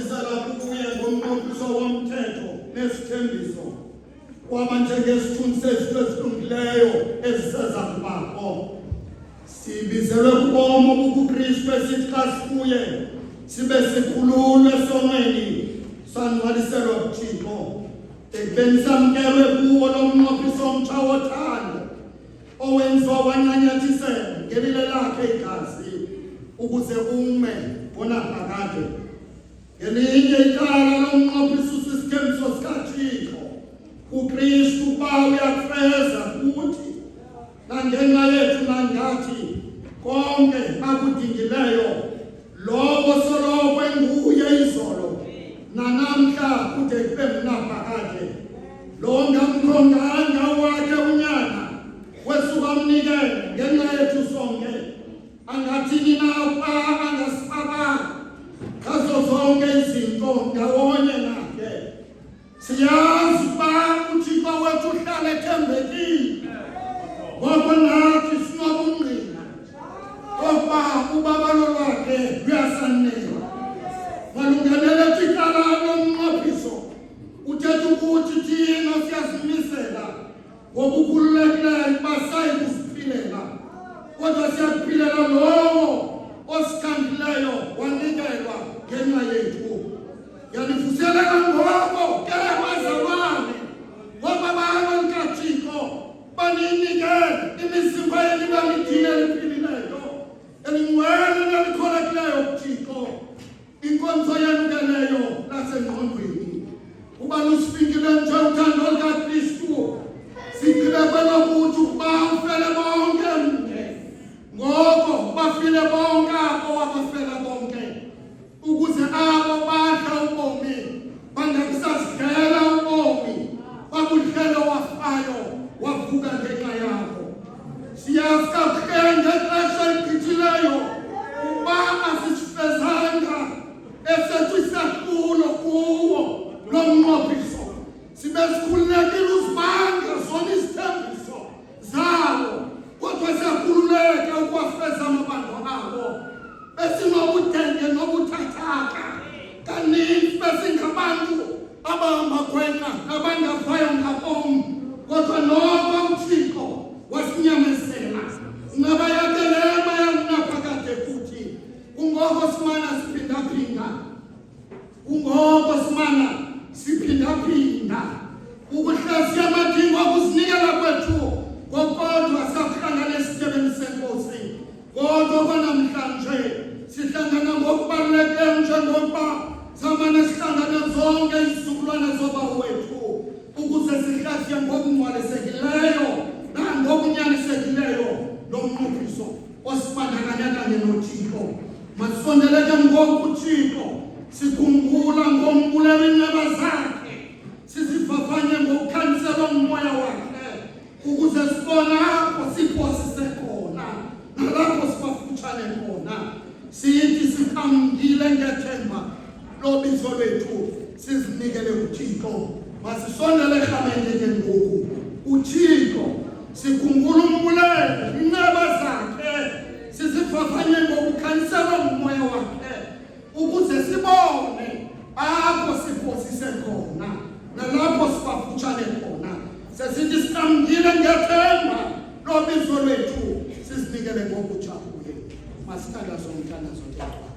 sibhekisela kuye ngomnqophiso womthetho nesithembiso kwaba njengesithunzi sezitho ezilungileyo eziseza kubakho. Sibizelwe kubomo bukuKristu esithi xa sikuye sibe sikhululwe esonweni sanwaliselwa kuThixo ekubeni samkelwe kuwo lo mnqophiso omtsha wothando owenziwa wanyanyathiselwa ngelile lakhe igazi ukuze ume bonaphakade. Ngelinye icala lo mnqophiso usisithembiso sikaThixo uKristu uba uyafeza kuthi nangenxa yethu nangathi konke akudingileyo lowo soloko enguye izolo nanamhla kude kube mnaphakade. Lo ngamkhonganga wakhe unyana wesuka mnikele ngenxa yethu sonke angathini na angasifaka ngazo zonke izinto ndawonye nakhe. Siyazi uba uThixo wethu uhlala ethembekile ngoko nathi sinobungqina okokuba ubabalo lwakhe luyasanela. Malungenele icala lomnqophiso uthetha ukuthi thina siyazimisela ngokukhululekileyo uba sayi kusiphilela, kodwa siyakuphilela lowo osikhandileyo wanikelwa ngenxa yethu. Yanivuselela ngoko ke bazalwane ngobabalo likaThixo baninikele imizimba yenu balidile eliphilileyo elingcwele nelikholekileyo kuThixo, inkonzo yenu ke leyo lasengqondweni. Uba lusifikile nje uthando lukaKristu sigqibe kwelokuthi ukuba ufele bonke mnye ngoko bafile bonke abo wabafela bonke ukuze abo badla ubomi bangakusazidela ubomi babudlele wafayo wavuka ngenxa yabo. Siyazi kakuhle ngexesha eligqithileyo uba asisifezanga esethu isahlulo kuwo lo mnqophiso, sibe sikhululekile uzibanga zona izithembiso zawo, kodwa siyakhululeka ukuwafeza amabandla abo besinobudenge nobuthathaka kaninzi besingabantu abahambagwenxa abangavayo ngabomi, kodwa noko uThixo wasinyamezela singabayakelema yangunaphakade futhi. Kungoko simana siphindaphinda, kungoko simana siphindaphinda ukuhlaziya amadingo okuzinikela kwethu, kodwa sakuhlangana esithebeni senkosi. Kodwa kwanamhlanje sihlangana ngokubaluleke njengokuba samane sihlangane zonke izizukulwane zobawo wethu ukuze sihlaziye ngokungcwalisekileyo nangokunyanisekileyo lo mnqophiso osibandakanya kanye noThixo. Masondeleke ngokuThixo sikhumbula ngombulelo inqaba zakhe, sizivavanye ngokukhanyiselwa ngumoya wakhe ukuze sibone apho siphosise khona nalapho sibafutshane khona. Sithi sikhambile ngethemba lobizo lwethu sizinikele kuThixo. Masisondele ehlabeni ke ngoku uThixo sikhumbula umbulelo inqaba zakhe, sizivavanye ngokukhanyiselwa ngumoya wakhe ukuze sibone apho siphosise khona nalapho sibafutshane khona. Sesithi sikhambile ngethemba lobizo lwethu sizinikele ngokutsha kuye. Masithandaze umthandazo ngeqhwa.